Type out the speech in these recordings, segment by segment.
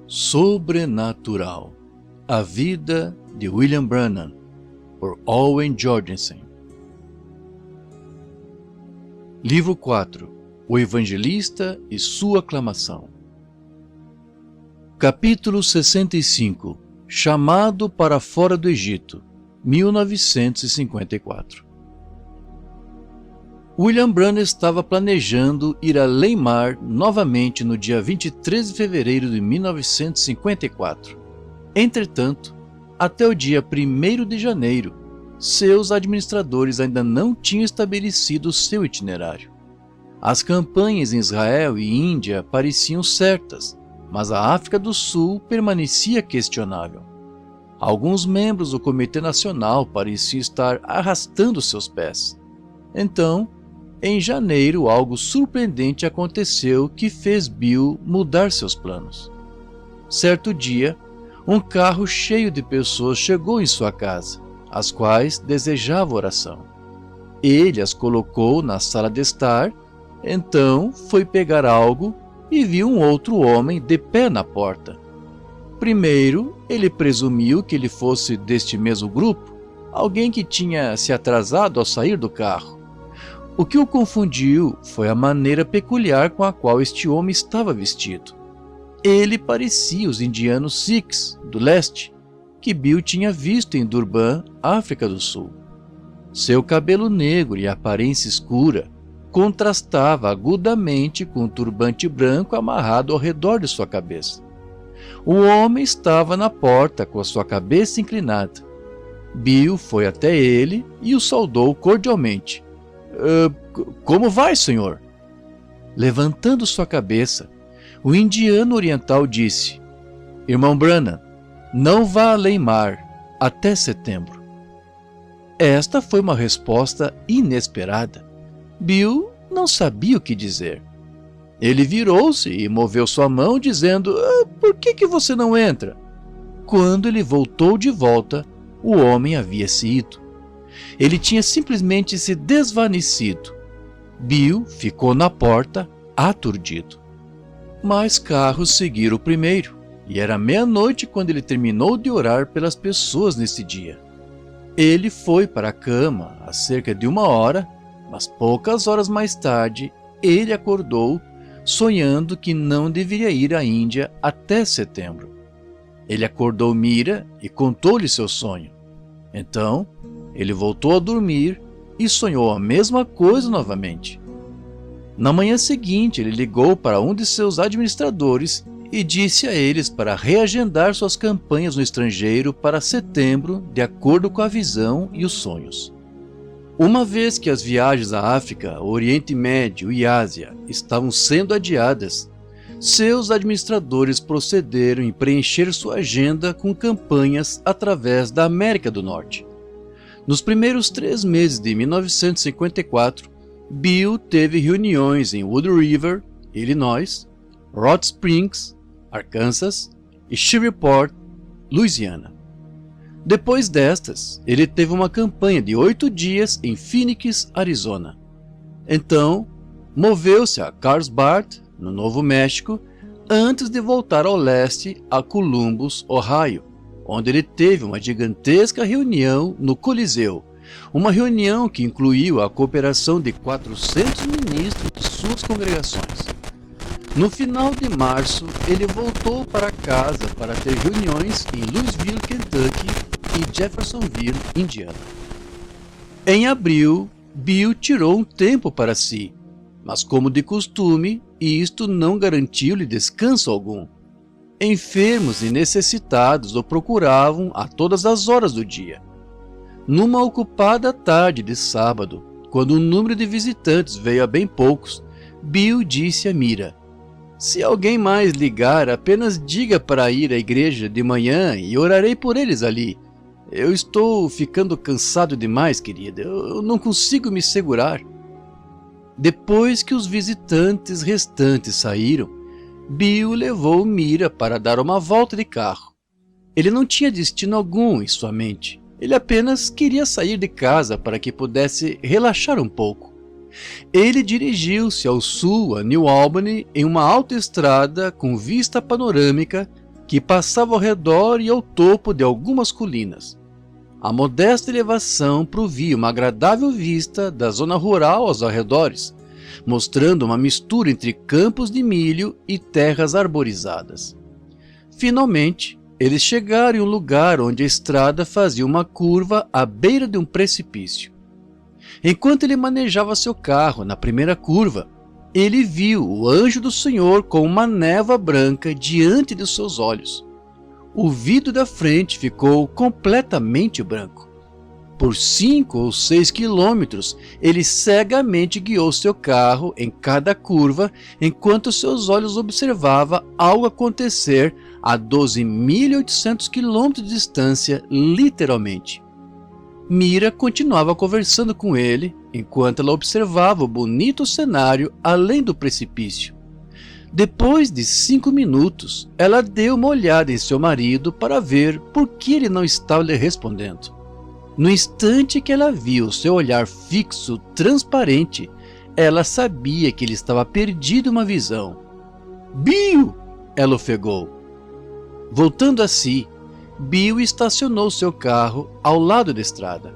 Sobrenatural. A vida de William Branham, por Owen Jorgensen. Livro 4. O Evangelista e sua aclamação. Capítulo 65. Chamado para fora do Egito, 1954. William Branham estava planejando ir além-mar novamente no dia 23 de fevereiro de 1954. Entretanto, até o dia 1º de janeiro, seus administradores ainda não tinham estabelecido seu itinerário. As campanhas em Israel e Índia pareciam certas, mas a África do Sul permanecia questionável. Alguns membros do Comitê Nacional pareciam estar arrastando seus pés. Então, em janeiro, algo surpreendente aconteceu que fez Bill mudar seus planos. Certo dia, um carro cheio de pessoas chegou em sua casa, as quais desejavam oração. Ele as colocou na sala de estar, então foi pegar algo e viu um outro homem de pé na porta. Primeiro, ele presumiu que ele fosse deste mesmo grupo, alguém que tinha se atrasado ao sair do carro. O que o confundiu foi a maneira peculiar com a qual este homem estava vestido. Ele parecia os indianos Sikhs do leste, que Bill tinha visto em Durban, África do Sul. Seu cabelo negro e aparência escura contrastava agudamente com um turbante branco amarrado ao redor de sua cabeça. O homem estava na porta com a sua cabeça inclinada. Bill foi até ele e o saudou cordialmente. Como vai, senhor? Levantando sua cabeça, o indiano oriental disse: Irmão Branham, não vá além-mar até setembro. Esta foi uma resposta inesperada. Bill não sabia o que dizer. Ele virou-se e moveu sua mão, dizendo: Por que você não entra? Quando ele voltou de volta, o homem havia se ido. Ele tinha simplesmente se desvanecido. Bill ficou na porta, aturdido. Mais carros seguiram o primeiro, e era meia-noite quando ele terminou de orar pelas pessoas nesse dia. Ele foi para a cama há cerca de 1 hora, mas poucas horas mais tarde, ele acordou, sonhando que não deveria ir à Índia até setembro. Ele acordou Mira e contou-lhe seu sonho. Então, ele voltou a dormir e sonhou a mesma coisa novamente. Na manhã seguinte, ele ligou para um de seus administradores e disse a eles para reagendar suas campanhas no estrangeiro para setembro, de acordo com a visão e os sonhos. Uma vez que as viagens à África, Oriente Médio e Ásia estavam sendo adiadas, seus administradores procederam em preencher sua agenda com campanhas através da América do Norte. Nos primeiros 3 meses de 1954, Bill teve reuniões em Wood River, Illinois, Rock Springs, Arkansas e Shreveport, Louisiana. Depois destas, ele teve uma campanha de 8 dias em Phoenix, Arizona. Então, moveu-se a Carlsbad, no Novo México, antes de voltar ao leste a Columbus, Ohio, onde ele teve uma gigantesca reunião no Coliseu, uma reunião que incluiu a cooperação de 400 ministros de suas congregações. No final de março, ele voltou para casa para ter reuniões em Louisville, Kentucky e Jeffersonville, Indiana. Em abril, Bill tirou um tempo para si, mas como de costume, isto não garantiu-lhe descanso algum. Enfermos e necessitados o procuravam a todas as horas do dia. Numa ocupada tarde de sábado, quando o número de visitantes veio a bem poucos, Bill disse a Mira: Se alguém mais ligar, apenas diga para ir à igreja de manhã e orarei por eles ali. Eu estou ficando cansado demais, querida. Eu não consigo me segurar. Depois que os visitantes restantes saíram, Bill levou Mira para dar uma volta de carro. Ele não tinha destino algum em sua mente. Ele apenas queria sair de casa para que pudesse relaxar um pouco. Ele dirigiu-se ao sul, a New Albany, em uma autoestrada com vista panorâmica, que passava ao redor e ao topo de algumas colinas. A modesta elevação provia uma agradável vista da zona rural aos arredores, mostrando uma mistura entre campos de milho e terras arborizadas. Finalmente, eles chegaram em um lugar onde a estrada fazia uma curva à beira de um precipício. Enquanto ele manejava seu carro na primeira curva, ele viu o anjo do Senhor com uma névoa branca diante de seus olhos. O vidro da frente ficou completamente branco. Por 5 ou 6 quilômetros, ele cegamente guiou seu carro em cada curva, enquanto seus olhos observavam algo acontecer a 12.800 quilômetros de distância, literalmente. Mira continuava conversando com ele, enquanto ela observava o bonito cenário além do precipício. Depois de 5 minutos, ela deu uma olhada em seu marido para ver por que ele não estava lhe respondendo. No instante que ela viu seu olhar fixo, transparente, ela sabia que ele estava perdido em uma visão. "Bill!" ela ofegou. Voltando a si, Bill estacionou seu carro ao lado da estrada.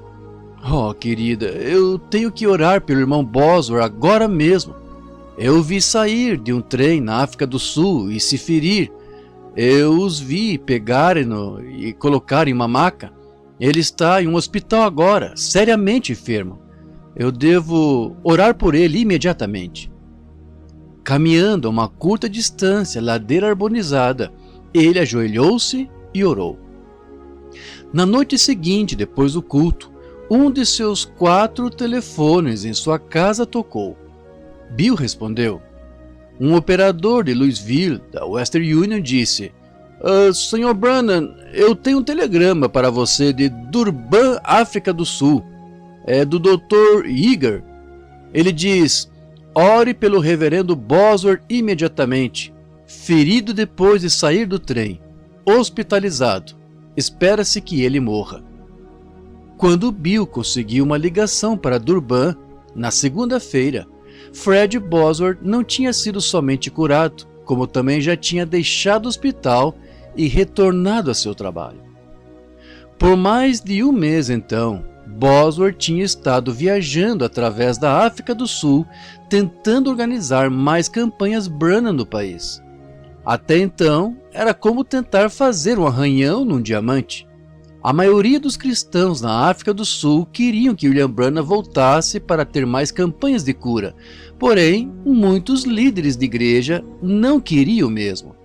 "Oh, querida, eu tenho que orar pelo irmão Bosworth agora mesmo. Eu o vi sair de um trem na África do Sul e se ferir. Eu os vi pegarem-no e colocarem em uma maca. Ele está em um hospital agora, seriamente enfermo. Eu devo orar por ele imediatamente." Caminhando a uma curta distância, ladeira arborizada, ele ajoelhou-se e orou. Na noite seguinte, depois do culto, um de seus 4 telefones em sua casa tocou. Bill respondeu. Um operador de Louisville, da Western Union, disse: Sr. Brannan, eu tenho um telegrama para você de Durban, África do Sul. É do Dr. Eager. Ele diz: ore pelo reverendo Bosworth imediatamente. Ferido depois de sair do trem. Hospitalizado. Espera-se que ele morra. Quando Bill conseguiu uma ligação para Durban, na segunda-feira, Fred Bosworth não tinha sido somente curado, como também já tinha deixado o hospital e retornado a seu trabalho. Por mais de um mês, então, Bosworth tinha estado viajando através da África do Sul, tentando organizar mais campanhas Brannan no país. Até então, era como tentar fazer um arranhão num diamante. A maioria dos cristãos na África do Sul queriam que William Branham voltasse para ter mais campanhas de cura, porém, muitos líderes de igreja não queriam mesmo.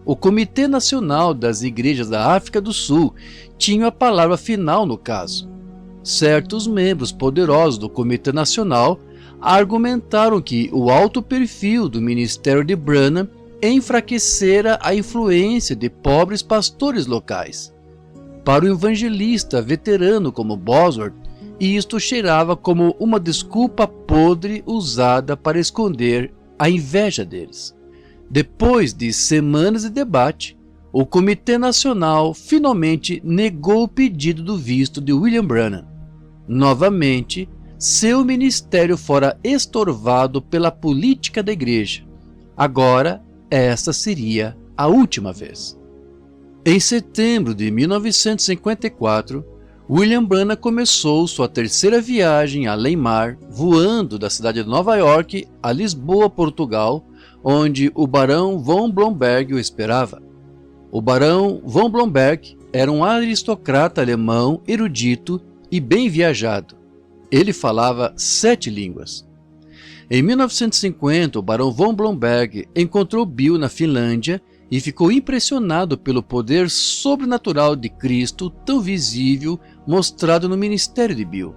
O Comitê Nacional das Igrejas da África do Sul tinha a palavra final no caso. Certos membros poderosos do Comitê Nacional argumentaram que o alto perfil do ministério de Branham enfraquecera a influência de pobres pastores locais. Para o evangelista veterano como Bosworth, isto cheirava como uma desculpa podre usada para esconder a inveja deles. Depois de semanas de debate, o Comitê Nacional finalmente negou o pedido do visto de William Branham. Novamente, seu ministério fora estorvado pela política da igreja. Agora, esta seria a última vez. Em setembro de 1954, William Branham começou sua terceira viagem além-mar, voando da cidade de Nova York a Lisboa, Portugal, onde o barão von Blomberg o esperava. O barão von Blomberg era um aristocrata alemão erudito e bem viajado. Ele falava 7 línguas. Em 1950, o barão von Blomberg encontrou Bill na Finlândia e ficou impressionado pelo poder sobrenatural de Cristo tão visível mostrado no ministério de Bill.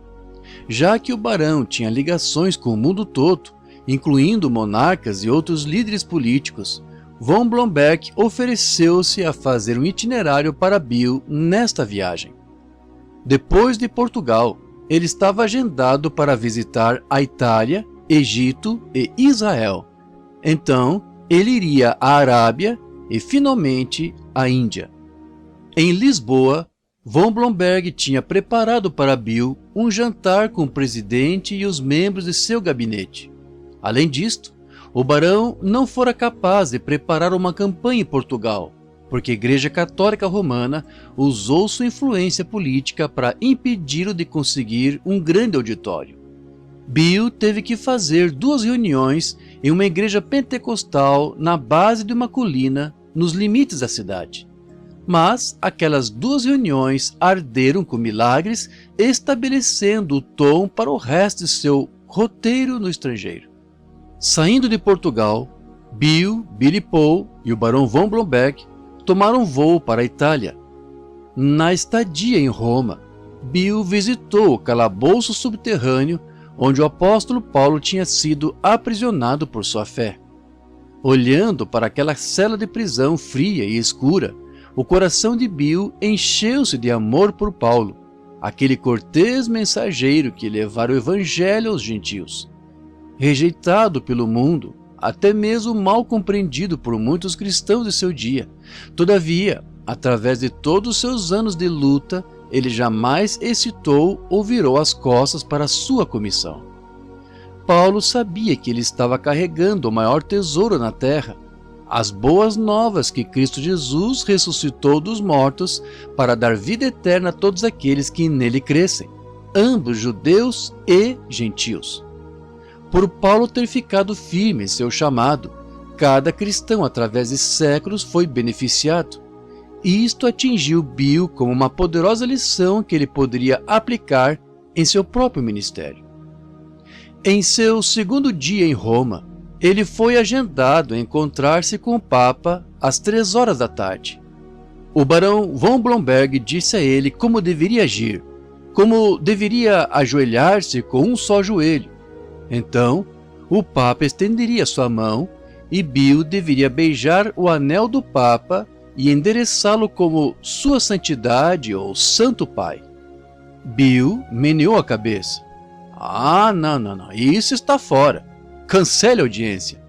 Já que o barão tinha ligações com o mundo todo, incluindo monarcas e outros líderes políticos, von Blomberg ofereceu-se a fazer um itinerário para Bill nesta viagem. Depois de Portugal, ele estava agendado para visitar a Itália, Egito e Israel. Então, ele iria à Arábia e, finalmente, à Índia. Em Lisboa, von Blomberg tinha preparado para Bill um jantar com o presidente e os membros de seu gabinete. Além disto, o barão não fora capaz de preparar uma campanha em Portugal, porque a Igreja Católica Romana usou sua influência política para impedi-lo de conseguir um grande auditório. Bill teve que fazer 2 reuniões em uma igreja pentecostal na base de uma colina nos limites da cidade. Mas aquelas 2 reuniões arderam com milagres, estabelecendo o tom para o resto de seu roteiro no estrangeiro. Saindo de Portugal, Bill, Billy Paul e o Barão von Blomberg tomaram voo para a Itália. Na estadia em Roma, Bill visitou o calabouço subterrâneo onde o apóstolo Paulo tinha sido aprisionado por sua fé. Olhando para aquela cela de prisão fria e escura, o coração de Bill encheu-se de amor por Paulo, aquele cortês mensageiro que levara o evangelho aos gentios. Rejeitado pelo mundo, até mesmo mal compreendido por muitos cristãos de seu dia, todavia, através de todos os seus anos de luta, ele jamais hesitou ou virou as costas para sua comissão. Paulo sabia que ele estava carregando o maior tesouro na terra, as boas novas que Cristo Jesus ressuscitou dos mortos para dar vida eterna a todos aqueles que nele crescem, ambos judeus e gentios. Por Paulo ter ficado firme em seu chamado, cada cristão através de séculos foi beneficiado. E isto atingiu Bill como uma poderosa lição que ele poderia aplicar em seu próprio ministério. Em seu 2º dia em Roma, ele foi agendado a encontrar-se com o Papa às 3 horas da tarde. O barão von Blomberg disse a ele como deveria agir, como deveria ajoelhar-se com um só joelho. Então, o Papa estenderia sua mão e Bill deveria beijar o anel do Papa e endereçá-lo como Sua Santidade ou Santo Pai. Bill meneou a cabeça. Não, isso está fora. Cancele a audiência.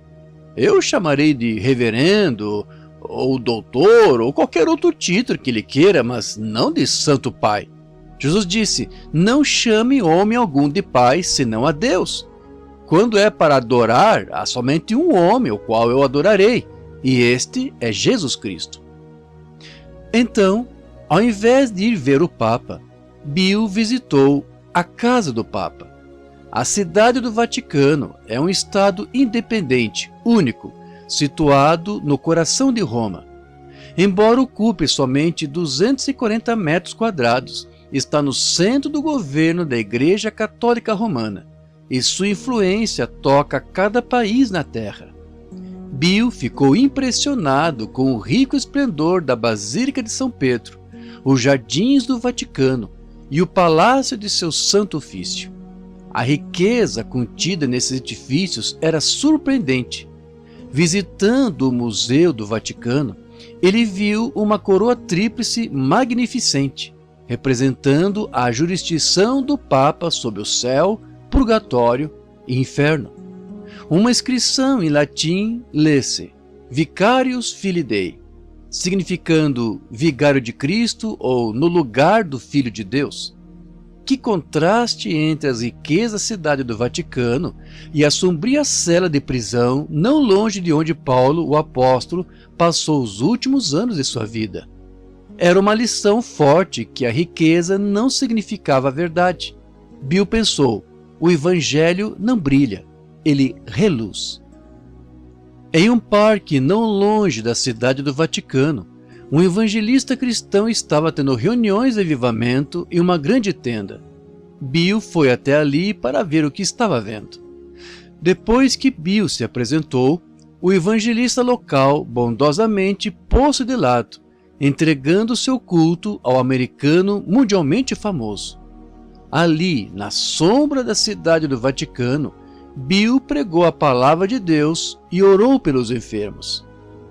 Eu chamarei de reverendo, ou doutor, ou qualquer outro título que ele queira, mas não de Santo Pai. Jesus disse, não chame homem algum de pai, senão a Deus. Quando é para adorar, há somente um homem, o qual eu adorarei, e este é Jesus Cristo. Então, ao invés de ir ver o Papa, Bill visitou a casa do Papa. A cidade do Vaticano é um estado independente, único, situado no coração de Roma. Embora ocupe somente 240 metros quadrados, está no centro do governo da Igreja Católica Romana, e sua influência toca cada país na Terra. Bill ficou impressionado com o rico esplendor da Basílica de São Pedro, os jardins do Vaticano e o palácio de seu Santo Ofício. A riqueza contida nesses edifícios era surpreendente. Visitando o Museu do Vaticano, ele viu uma coroa tríplice magnificente, representando a jurisdição do Papa sobre o céu, purgatório e inferno. Uma inscrição em latim lê-se Vicarius Filii Dei, significando vigário de Cristo ou no lugar do Filho de Deus. Que contraste entre as riquezas da cidade do Vaticano e a sombria cela de prisão não longe de onde Paulo, o apóstolo, passou os últimos anos de sua vida. Era uma lição forte que a riqueza não significava a verdade. Bill pensou, o evangelho não brilha, ele reluz. Em um parque não longe da cidade do Vaticano, um evangelista cristão estava tendo reuniões de avivamento em uma grande tenda. Bill foi até ali para ver o que estava vendo. Depois que Bill se apresentou, o evangelista local bondosamente pôs-se de lado, entregando seu culto ao americano mundialmente famoso. Ali, na sombra da cidade do Vaticano, Bill pregou a palavra de Deus e orou pelos enfermos.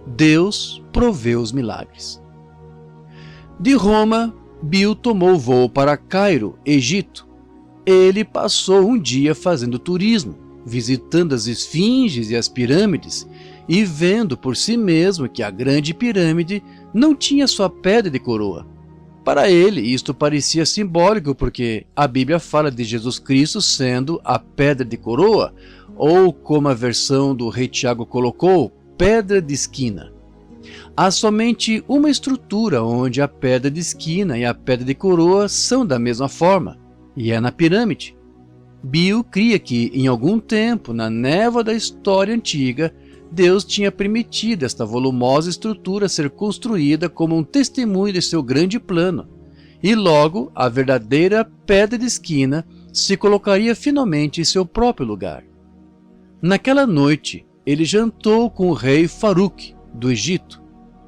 Deus proveu os milagres. De Roma, Bill tomou voo para Cairo, Egito. Ele passou um dia fazendo turismo, visitando as esfinges e as pirâmides e vendo por si mesmo que a grande pirâmide não tinha sua pedra de coroa. Para ele, isto parecia simbólico porque a Bíblia fala de Jesus Cristo sendo a pedra de coroa, ou como a versão do rei Tiago colocou, pedra de esquina. Há somente uma estrutura onde a pedra de esquina e a pedra de coroa são da mesma forma, e é na pirâmide. Bill cria que, em algum tempo, na névoa da história antiga, Deus tinha permitido esta volumosa estrutura ser construída como um testemunho de seu grande plano, e logo a verdadeira pedra de esquina se colocaria finalmente em seu próprio lugar. Naquela noite, ele jantou com o rei Farouk, do Egito.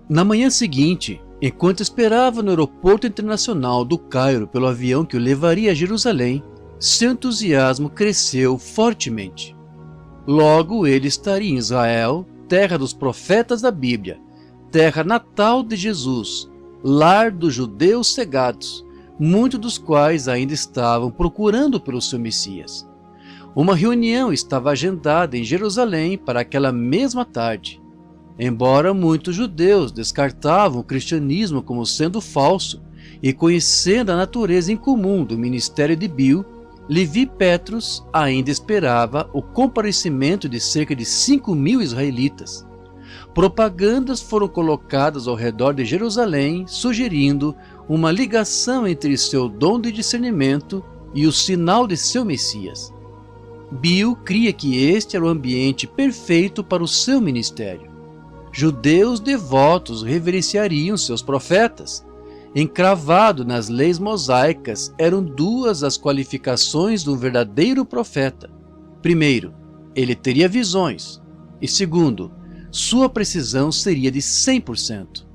Na manhã seguinte, enquanto esperava no aeroporto internacional do Cairo pelo avião que o levaria a Jerusalém, seu entusiasmo cresceu fortemente. Logo ele estaria em Israel, terra dos profetas da Bíblia, terra natal de Jesus, lar dos judeus cegados, muitos dos quais ainda estavam procurando pelo seu Messias. Uma reunião estava agendada em Jerusalém para aquela mesma tarde. Embora muitos judeus descartavam o cristianismo como sendo falso e conhecendo a natureza incomum do ministério de Bill, Levi Petrus ainda esperava o comparecimento de cerca de 5.000 israelitas. Propagandas foram colocadas ao redor de Jerusalém, sugerindo uma ligação entre seu dom de discernimento e o sinal de seu Messias. Bill cria que este era o ambiente perfeito para o seu ministério. Judeus devotos reverenciariam seus profetas. Encravado nas leis mosaicas eram duas as qualificações de um verdadeiro profeta. Primeiro, ele teria visões. E segundo, sua precisão seria de 100%.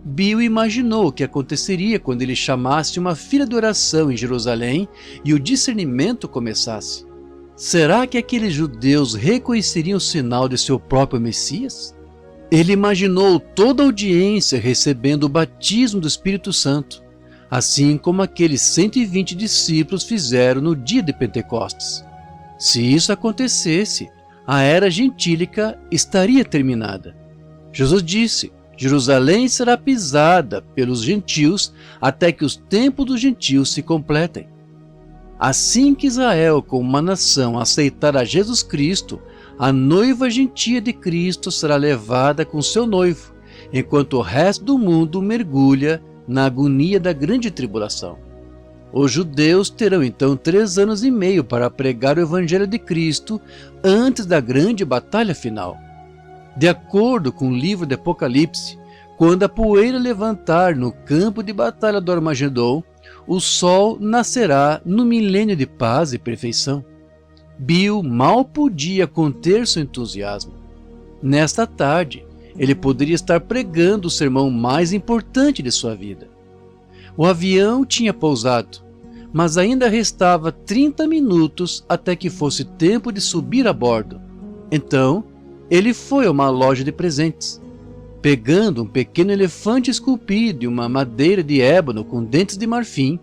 Bill imaginou o que aconteceria quando ele chamasse uma fila de oração em Jerusalém e o discernimento começasse. Será que aqueles judeus reconheceriam o sinal de seu próprio Messias? Ele imaginou toda a audiência recebendo o batismo do Espírito Santo, assim como aqueles 120 discípulos fizeram no dia de Pentecostes. Se isso acontecesse, a era gentílica estaria terminada. Jesus disse: Jerusalém será pisada pelos gentios até que os tempos dos gentios se completem. Assim que Israel, como uma nação, aceitar a Jesus Cristo, a noiva gentia de Cristo será levada com seu noivo, enquanto o resto do mundo mergulha na agonia da grande tribulação. Os judeus terão então 3 anos e meio para pregar o Evangelho de Cristo antes da grande batalha final. De acordo com o livro de Apocalipse, quando a poeira levantar no campo de batalha do Armagedon, o sol nascerá no milênio de paz e perfeição. Bill mal podia conter seu entusiasmo. Nesta tarde, ele poderia estar pregando o sermão mais importante de sua vida. O avião tinha pousado, mas ainda restava 30 minutos até que fosse tempo de subir a bordo. Então, ele foi a uma loja de presentes. Pegando um pequeno elefante esculpido em uma madeira de ébano com dentes de marfim,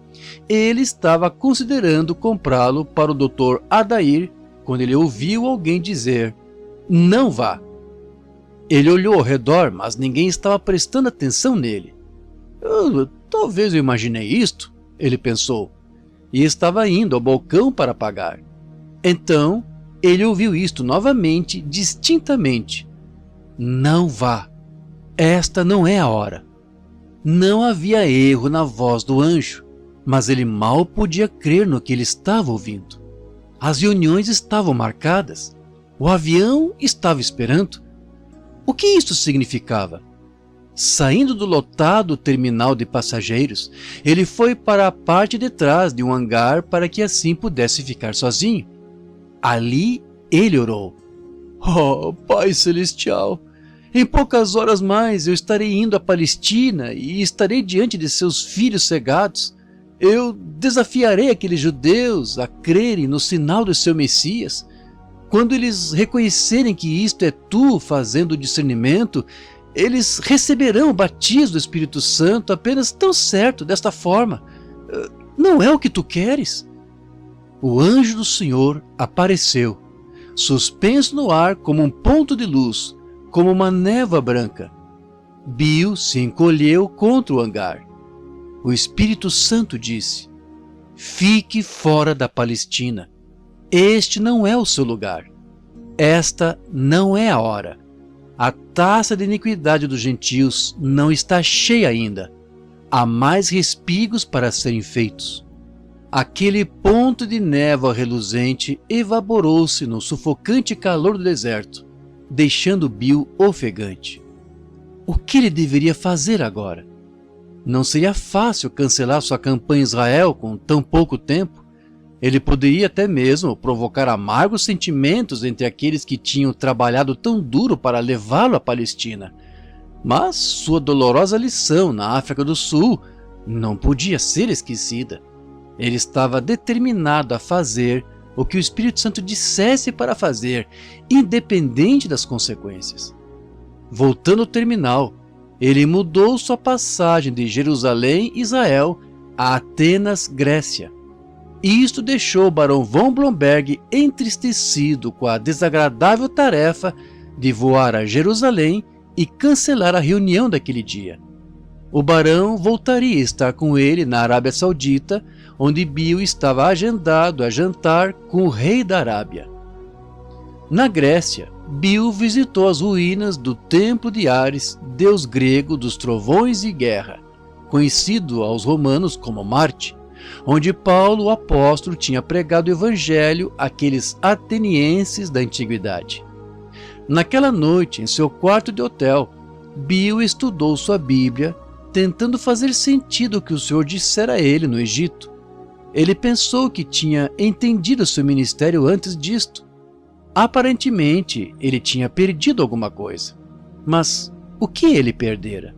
ele estava considerando comprá-lo para o Dr. Adair quando ele ouviu alguém dizer: "Não vá." Ele olhou ao redor, mas ninguém estava prestando atenção nele. Talvez eu imaginei isto, ele pensou, e estava indo ao balcão para pagar. Então, ele ouviu isto novamente, distintamente: "Não vá. Esta não é a hora." Não havia erro na voz do anjo, mas ele mal podia crer no que ele estava ouvindo. As reuniões estavam marcadas. O avião estava esperando. O que isso significava? Saindo do lotado terminal de passageiros, ele foi para a parte de trás de um hangar para que assim pudesse ficar sozinho. Ali ele orou: "Oh, Pai Celestial, em poucas horas mais eu estarei indo à Palestina e estarei diante de seus filhos cegados. Eu desafiarei aqueles judeus a crerem no sinal do seu Messias. Quando eles reconhecerem que isto é tu fazendo o discernimento, eles receberão o batismo do Espírito Santo apenas tão certo desta forma. Não é o que tu queres?" O anjo do Senhor apareceu, suspenso no ar como um ponto de luz, como uma névoa branca. Bill se encolheu contra o hangar. O Espírito Santo disse: "Fique fora da Palestina. Este não é o seu lugar. Esta não é a hora. A taça de iniquidade dos gentios não está cheia ainda. Há mais respigos para serem feitos. Aquele ponto de névoa reluzente evaporou-se no sufocante calor do deserto, deixando Bill ofegante. O que ele deveria fazer agora? Não seria fácil cancelar sua campanha em Israel com tão pouco tempo. Ele poderia até mesmo provocar amargos sentimentos entre aqueles que tinham trabalhado tão duro para levá-lo à Palestina. Mas sua dolorosa lição na África do Sul não podia ser esquecida. Ele estava determinado a fazer o que o Espírito Santo dissesse para fazer, independente das consequências. Voltando ao terminal, ele mudou sua passagem de Jerusalém, Israel, a Atenas, Grécia. Isto deixou o barão von Blomberg entristecido com a desagradável tarefa de voar a Jerusalém e cancelar a reunião daquele dia. O barão voltaria a estar com ele na Arábia Saudita, onde Bill estava agendado a jantar com o rei da Arábia. Na Grécia, Bill visitou as ruínas do Templo de Ares, deus grego dos trovões e guerra, conhecido aos romanos como Marte, onde Paulo, o apóstolo, tinha pregado o evangelho àqueles atenienses da antiguidade. Naquela noite, em seu quarto de hotel, Bill estudou sua Bíblia, tentando fazer sentido o que o Senhor dissera a ele no Egito. Ele pensou que tinha entendido seu ministério antes disto. Aparentemente, ele tinha perdido alguma coisa. Mas o que ele perdera?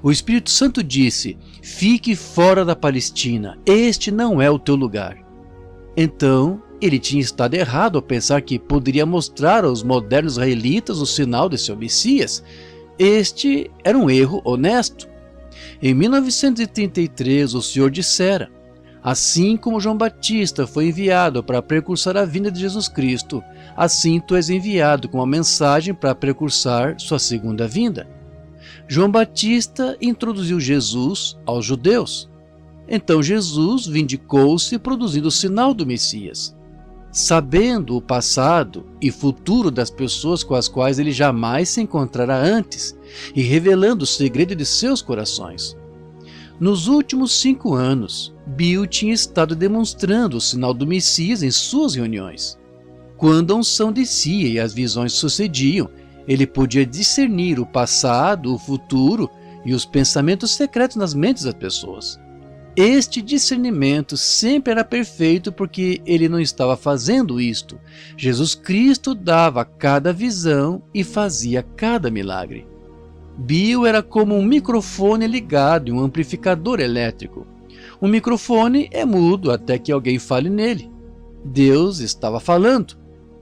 O Espírito Santo disse: fique fora da Palestina, este não é o teu lugar. Então, ele tinha estado errado ao pensar que poderia mostrar aos modernos israelitas o sinal de seu Messias. Este era um erro honesto. Em 1933, o Senhor dissera: assim como João Batista foi enviado para precursar a vinda de Jesus Cristo, assim tu és enviado com uma mensagem para precursar sua segunda vinda. João Batista introduziu Jesus aos judeus. Então Jesus vindicou-se produzindo o sinal do Messias, sabendo o passado e futuro das pessoas com as quais ele jamais se encontrara antes e revelando o segredo de seus corações. Nos últimos 5 anos, Bill tinha estado demonstrando o sinal do Messias em suas reuniões. Quando a unção descia e as visões sucediam, ele podia discernir o passado, o futuro e os pensamentos secretos nas mentes das pessoas. Este discernimento sempre era perfeito porque ele não estava fazendo isto. Jesus Cristo dava cada visão e fazia cada milagre. Bill era como um microfone ligado em um amplificador elétrico. Um microfone é mudo até que alguém fale nele. Deus estava falando,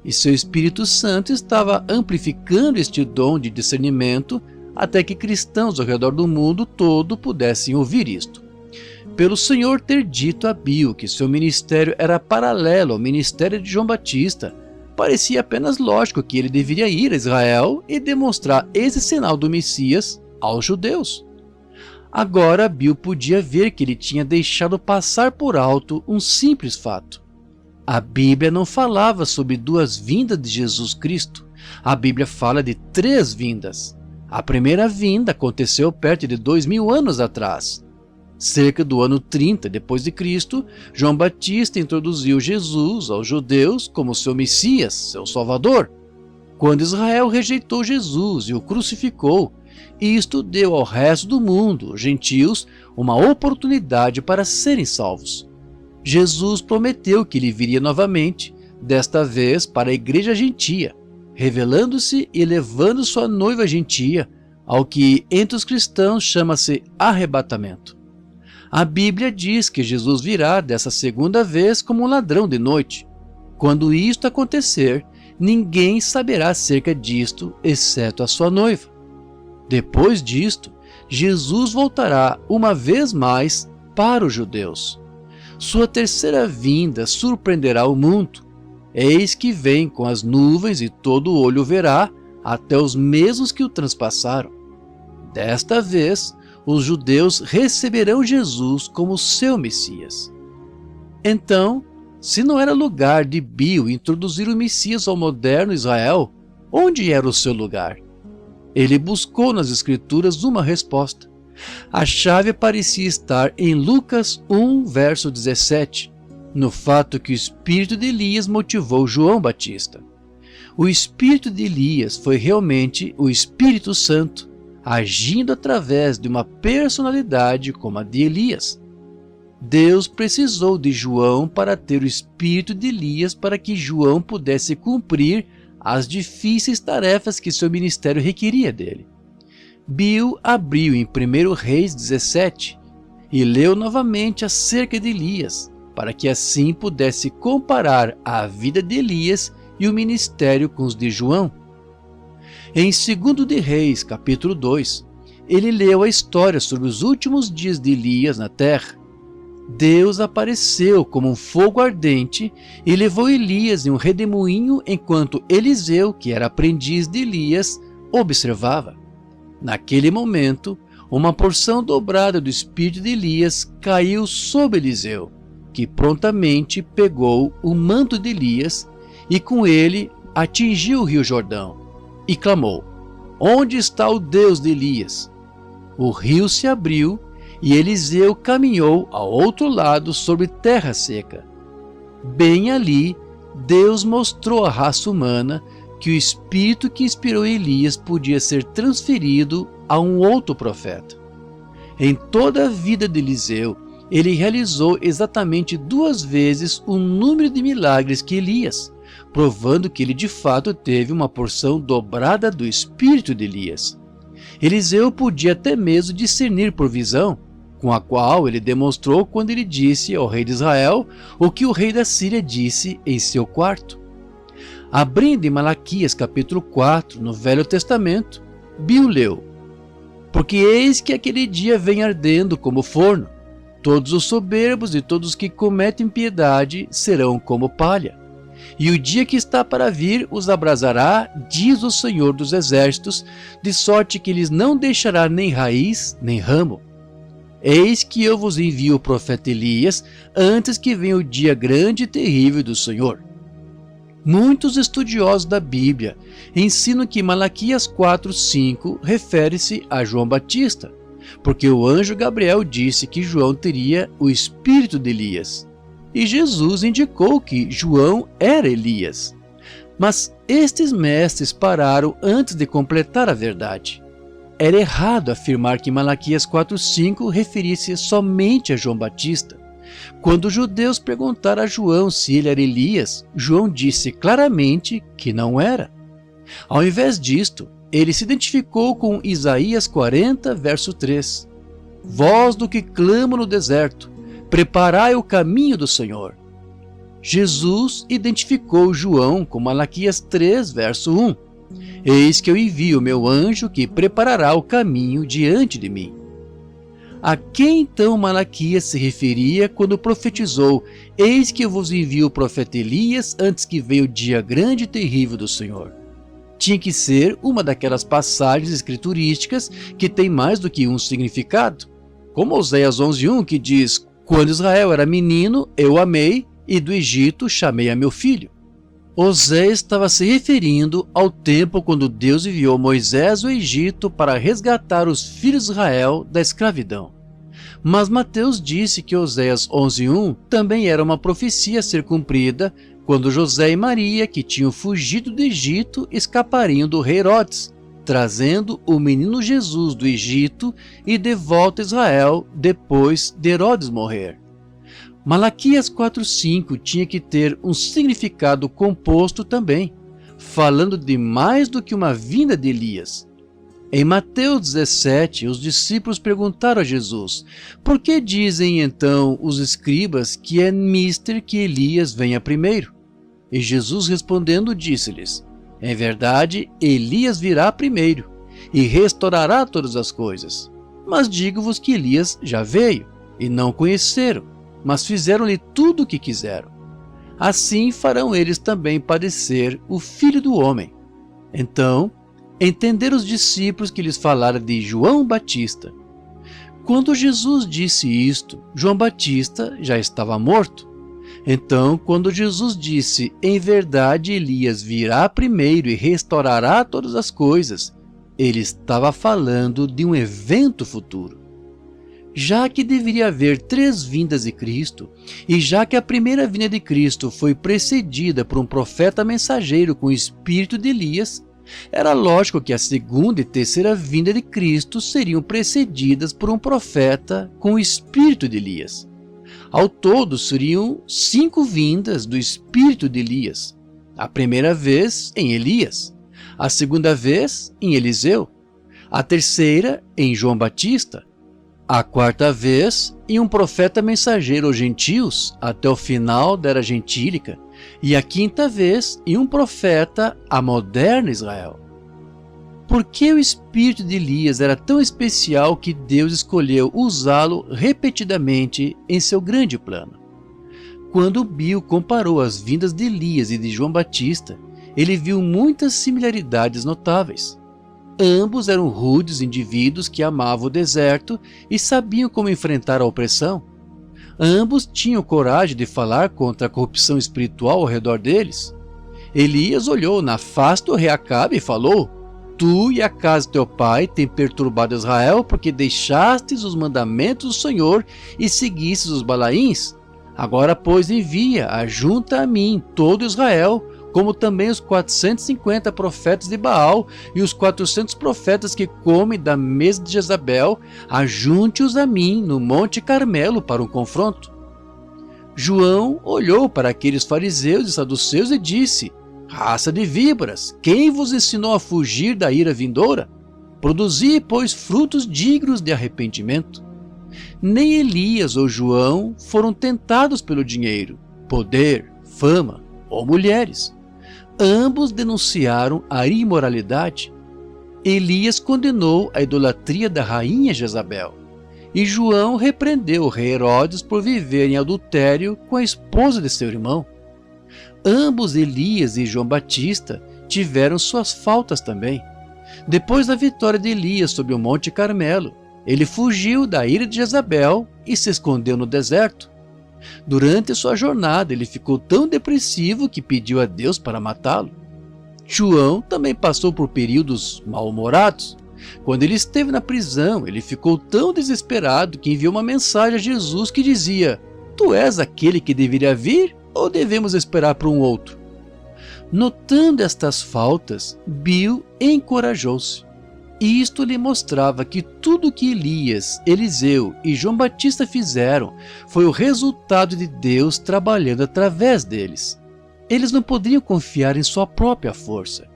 e seu Espírito Santo estava amplificando este dom de discernimento até que cristãos ao redor do mundo todo pudessem ouvir isto. Pelo Senhor ter dito a Bill que seu ministério era paralelo ao ministério de João Batista, parecia apenas lógico que ele deveria ir a Israel e demonstrar esse sinal do Messias aos judeus. Agora Bill podia ver que ele tinha deixado passar por alto um simples fato. A Bíblia não falava sobre 2 vindas de Jesus Cristo. A Bíblia fala de 3 vindas. A primeira vinda aconteceu perto de 2000 anos atrás. Cerca do ano 30 depois de Cristo, João Batista introduziu Jesus aos judeus como seu Messias, seu Salvador. Quando Israel rejeitou Jesus e o crucificou, isto deu ao resto do mundo, os gentios, uma oportunidade para serem salvos. Jesus prometeu que ele viria novamente, desta vez para a igreja gentia, revelando-se e levando sua noiva gentia ao que entre os cristãos chama-se arrebatamento. A Bíblia diz que Jesus virá dessa segunda vez como um ladrão de noite. Quando isto acontecer, ninguém saberá acerca disto, exceto a sua noiva. Depois disto, Jesus voltará uma vez mais para os judeus. Sua terceira vinda surpreenderá o mundo. Eis que vem com as nuvens e todo olho o verá, até os mesmos que o transpassaram. Desta vez, os judeus receberão Jesus como seu Messias. Então, se não era lugar de Bill introduzir o Messias ao moderno Israel, onde era o seu lugar? Ele buscou nas Escrituras uma resposta. A chave parecia estar em Lucas 1, verso 17, no fato que o espírito de Elias motivou João Batista. O espírito de Elias foi realmente o Espírito Santo, agindo através de uma personalidade como a de Elias. Deus precisou de João para ter o espírito de Elias para que João pudesse cumprir as difíceis tarefas que seu ministério requeria dele. Bill abriu em 1 Reis 17 e leu novamente acerca de Elias, para que assim pudesse comparar a vida de Elias e o ministério com os de João. Em 2 de Reis, capítulo 2, ele leu a história sobre os últimos dias de Elias na terra. Deus apareceu como um fogo ardente e levou Elias em um redemoinho enquanto Eliseu, que era aprendiz de Elias, observava. Naquele momento, uma porção dobrada do espírito de Elias caiu sobre Eliseu, que prontamente pegou o manto de Elias e com ele atingiu o rio Jordão e clamou: "Onde está o Deus de Elias?" O rio se abriu e Eliseu caminhou ao outro lado sobre terra seca. Bem ali, Deus mostrou à raça humana que o espírito que inspirou Elias podia ser transferido a um outro profeta. Em toda a vida de Eliseu, ele realizou exatamente 2 vezes o número de milagres que Elias, provando que ele de fato teve uma porção dobrada do espírito de Elias. Eliseu podia até mesmo discernir por visão, com a qual ele demonstrou quando ele disse ao rei de Israel o que o rei da Síria disse em seu quarto. Abrindo em Malaquias capítulo 4, no Velho Testamento, Bill leu: "Porque eis que aquele dia vem ardendo como forno, todos os soberbos e todos os que cometem impiedade serão como palha. E o dia que está para vir os abrasará, diz o Senhor dos Exércitos, de sorte que lhes não deixará nem raiz nem ramo. Eis que eu vos envio o profeta Elias, antes que venha o dia grande e terrível do Senhor." Muitos estudiosos da Bíblia ensinam que Malaquias 4:5 refere-se a João Batista, porque o anjo Gabriel disse que João teria o espírito de Elias. E Jesus indicou que João era Elias. Mas estes mestres pararam antes de completar a verdade. Era errado afirmar que Malaquias 4:5 referisse somente a João Batista. Quando os judeus perguntaram a João se ele era Elias, João disse claramente que não era. Ao invés disto, ele se identificou com Isaías 40, verso 3. "Voz do que clama no deserto, preparai o caminho do Senhor." Jesus identificou João com Malaquias 3, verso 1. "Eis que eu envio o meu anjo que preparará o caminho diante de mim." A quem então Malaquias se referia quando profetizou: "Eis que eu vos envio o profeta Elias antes que venha o dia grande e terrível do Senhor"? Tinha que ser uma daquelas passagens escriturísticas que tem mais do que um significado, como Oséias 11:1, que diz: "Quando Israel era menino, eu o amei, e do Egito chamei a meu filho." Oséias estava se referindo ao tempo quando Deus enviou Moisés ao Egito para resgatar os filhos de Israel da escravidão. Mas Mateus disse que Oséias 11:1 também era uma profecia a ser cumprida quando José e Maria, que tinham fugido do Egito, escapariam do rei Herodes, trazendo o menino Jesus do Egito e de volta a Israel depois de Herodes morrer. Malaquias 4:5 tinha que ter um significado composto também, falando de mais do que uma vinda de Elias. Em Mateus 17, os discípulos perguntaram a Jesus: "Por que dizem então os escribas que é mister que Elias venha primeiro?" E Jesus respondendo disse-lhes: "Em verdade, Elias virá primeiro e restaurará todas as coisas. Mas digo-vos que Elias já veio e não conheceram, mas fizeram-lhe tudo o que quiseram. Assim farão eles também padecer o Filho do Homem." Então, entenderam os discípulos que lhes falara de João Batista. Quando Jesus disse isto, João Batista já estava morto. Então, quando Jesus disse: "Em verdade, Elias virá primeiro e restaurará todas as coisas", ele estava falando de um evento futuro. Já que deveria haver 3 vindas de Cristo, e já que a primeira vinda de Cristo foi precedida por um profeta mensageiro com o espírito de Elias, era lógico que a segunda e terceira vinda de Cristo seriam precedidas por um profeta com o espírito de Elias. Ao todo, seriam 5 vindas do espírito de Elias. A primeira vez em Elias, a segunda vez em Eliseu, a terceira em João Batista, a quarta vez em um profeta mensageiro aos gentios até o final da era gentílica, e a quinta vez em um profeta à moderna Israel. Por que o espírito de Elias era tão especial que Deus escolheu usá-lo repetidamente em seu grande plano? Quando Bill comparou as vindas de Elias e de João Batista, ele viu muitas similaridades notáveis. Ambos eram rudes indivíduos que amavam o deserto e sabiam como enfrentar a opressão. Ambos tinham coragem de falar contra a corrupção espiritual ao redor deles. Elias olhou na face do rei Acabe e falou: Tu e a casa de teu pai têm perturbado Israel porque deixastes os mandamentos do Senhor e seguistes os Balaíns. Agora, pois, envia, ajunta a mim todo Israel, como também os 450 profetas de Baal e os 400 profetas que comem da mesa de Jezabel, ajunte-os a mim no Monte Carmelo para um confronto. João olhou para aqueles fariseus e saduceus e disse: Raça de víboras, quem vos ensinou a fugir da ira vindoura? Produzi, pois, frutos dignos de arrependimento. Nem Elias ou João foram tentados pelo dinheiro, poder, fama ou mulheres. Ambos denunciaram a imoralidade. Elias condenou a idolatria da rainha Jezabel, e João repreendeu o rei Herodes por viver em adultério com a esposa de seu irmão. Ambos, Elias e João Batista, tiveram suas faltas também. Depois da vitória de Elias sobre o Monte Carmelo, ele fugiu da ira de Jezabel e se escondeu no deserto. Durante sua jornada, ele ficou tão depressivo que pediu a Deus para matá-lo. João também passou por períodos mal-humorados. Quando ele esteve na prisão, ele ficou tão desesperado que enviou uma mensagem a Jesus que dizia: Tu és aquele que deveria vir ou devemos esperar por um outro? Notando estas faltas, Bill encorajou-se. Isto lhe mostrava que tudo o que Elias, Eliseu e João Batista fizeram foi o resultado de Deus trabalhando através deles. Eles não poderiam confiar em sua própria força.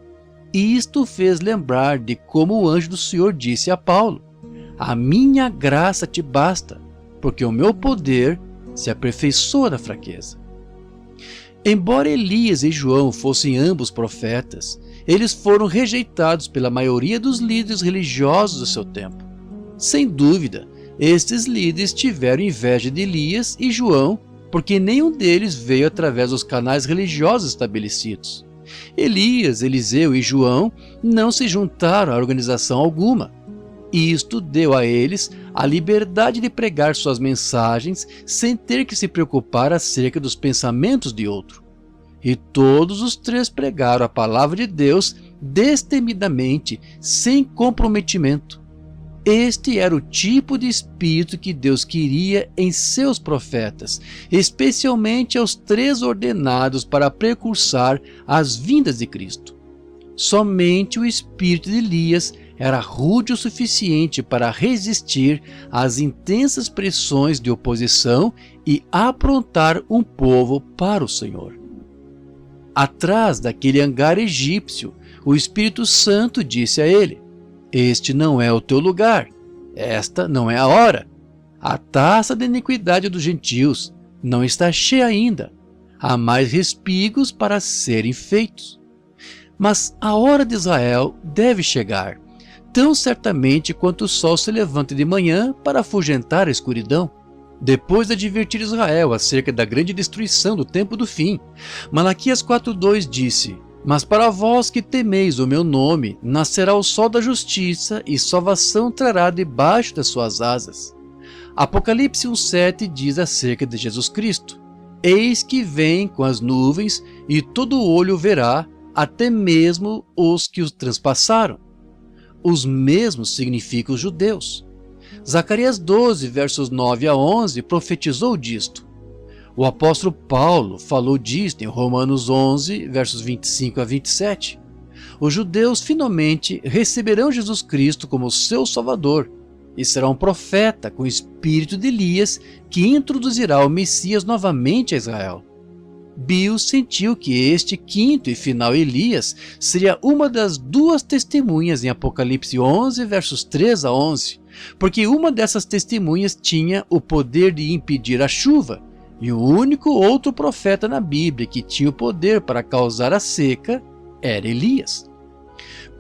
Isto fez lembrar de como o anjo do Senhor disse a Paulo: A minha graça te basta, porque o meu poder se aperfeiçoa na fraqueza. Embora Elias e João fossem ambos profetas, eles foram rejeitados pela maioria dos líderes religiosos do seu tempo. Sem dúvida, estes líderes tiveram inveja de Elias e João, porque nenhum deles veio através dos canais religiosos estabelecidos. Elias, Eliseu e João não se juntaram a organização alguma. Isto deu a eles a liberdade de pregar suas mensagens sem ter que se preocupar acerca dos pensamentos de outro. E todos os 3 pregaram a palavra de Deus destemidamente, sem comprometimento. Este era o tipo de espírito que Deus queria em seus profetas, especialmente aos 3 ordenados para precursar as vindas de Cristo. Somente o espírito de Elias era rude o suficiente para resistir às intensas pressões de oposição e aprontar um povo para o Senhor. Atrás daquele hangar egípcio, o Espírito Santo disse a ele: Este não é o teu lugar, esta não é a hora. A taça da iniquidade dos gentios não está cheia ainda, há mais respigos para serem feitos. Mas a hora de Israel deve chegar, tão certamente quanto o sol se levanta de manhã para afugentar a escuridão. Depois de advertir Israel acerca da grande destruição do tempo do fim, Malaquias 4:2 disse: Mas para vós que temeis o meu nome, nascerá o sol da justiça e salvação trará debaixo das suas asas. Apocalipse 1:7 diz acerca de Jesus Cristo: Eis que vem com as nuvens e todo olho verá, até mesmo os que os transpassaram. os mesmos significam os judeus. Zacarias 12, versos 9 a 11, profetizou disto. O apóstolo Paulo falou disto em Romanos 11, versos 25 a 27. Os judeus finalmente receberão Jesus Cristo como seu Salvador e será um profeta com o espírito de Elias que introduzirá o Messias novamente a Israel. Bill sentiu que este quinto e final Elias seria uma das duas testemunhas em Apocalipse 11, versos 3 a 11, porque uma dessas testemunhas tinha o poder de impedir a chuva, e o único outro profeta na Bíblia que tinha o poder para causar a seca era Elias.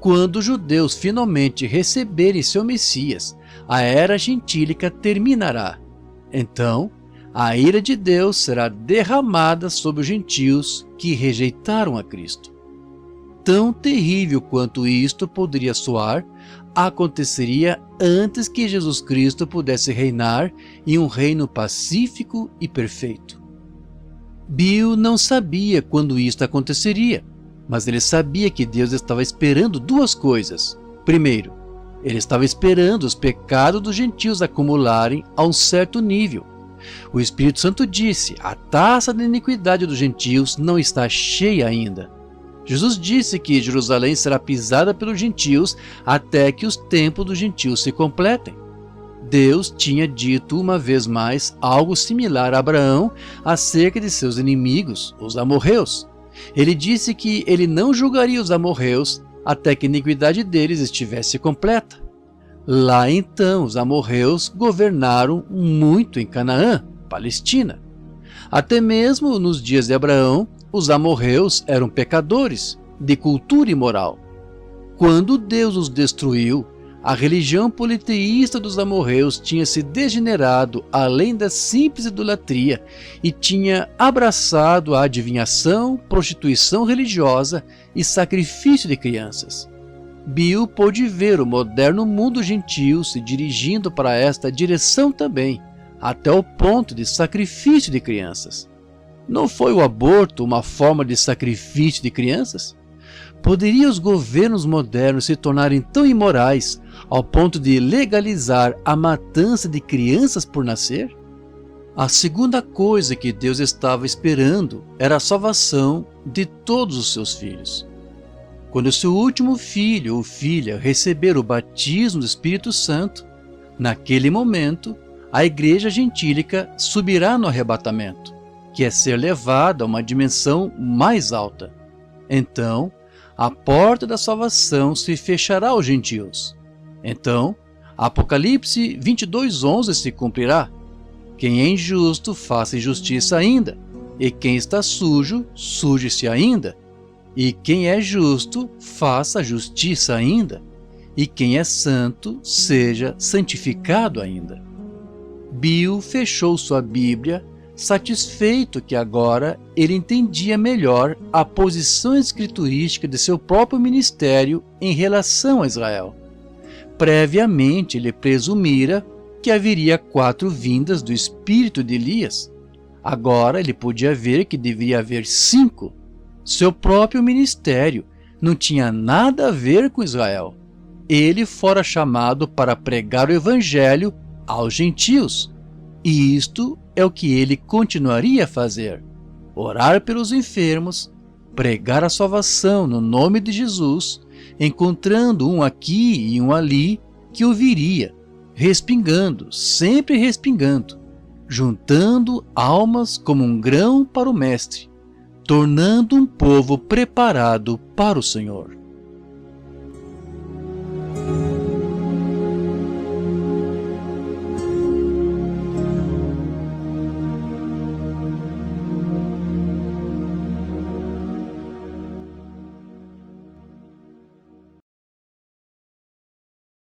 Quando os judeus finalmente receberem seu Messias, a era gentílica terminará. Então, a ira de Deus será derramada sobre os gentios que rejeitaram a Cristo. Tão terrível quanto isto poderia soar, aconteceria antes que Jesus Cristo pudesse reinar em um reino pacífico e perfeito. Bill não sabia quando isto aconteceria, mas ele sabia que Deus estava esperando duas coisas. Primeiro, ele estava esperando os pecados dos gentios acumularem a um certo nível. O Espírito Santo disse: a taça da iniquidade dos gentios não está cheia ainda. Jesus disse que Jerusalém será pisada pelos gentios até que os tempos dos gentios se completem. Deus tinha dito uma vez mais algo similar a Abraão acerca de seus inimigos, os amorreus. Ele disse que ele não julgaria os amorreus até que a iniquidade deles estivesse completa. Lá então os amorreus governaram muito em Canaã, Palestina. Até mesmo nos dias de Abraão, os amorreus eram pecadores, de cultura imoral. Quando Deus os destruiu, a religião politeísta dos amorreus tinha se degenerado além da simples idolatria e tinha abraçado a adivinhação, prostituição religiosa e sacrifício de crianças. Bill pôde ver o moderno mundo gentio se dirigindo para esta direção também, até o ponto de sacrifício de crianças. Não foi o aborto uma forma de sacrifício de crianças? Poderiam os governos modernos se tornarem tão imorais ao ponto de legalizar a matança de crianças por nascer? A segunda coisa que Deus estava esperando era a salvação de todos os seus filhos. Quando seu último filho ou filha receber o batismo do Espírito Santo, naquele momento, a igreja gentílica subirá no arrebatamento, que é ser levada a uma dimensão mais alta. Então, a porta da salvação se fechará aos gentios. Então, Apocalipse 22:11 se cumprirá. Quem é injusto, faça injustiça ainda, e quem está sujo, suje-se ainda. E quem é justo, faça justiça ainda, e quem é santo, seja santificado ainda. Bill fechou sua Bíblia, satisfeito que agora ele entendia melhor a posição escriturística de seu próprio ministério em relação a Israel. Previamente ele presumira que haveria 4 vindas do espírito de Elias. Agora ele podia ver que deveria haver 5. Seu próprio ministério não tinha nada a ver com Israel. Ele fora chamado para pregar o evangelho aos gentios. E isto é o que ele continuaria a fazer: orar pelos enfermos, pregar a salvação no nome de Jesus, encontrando um aqui e um ali que ouviria, respingando, sempre respingando, juntando almas como um grão para o Mestre, tornando um povo preparado para o Senhor.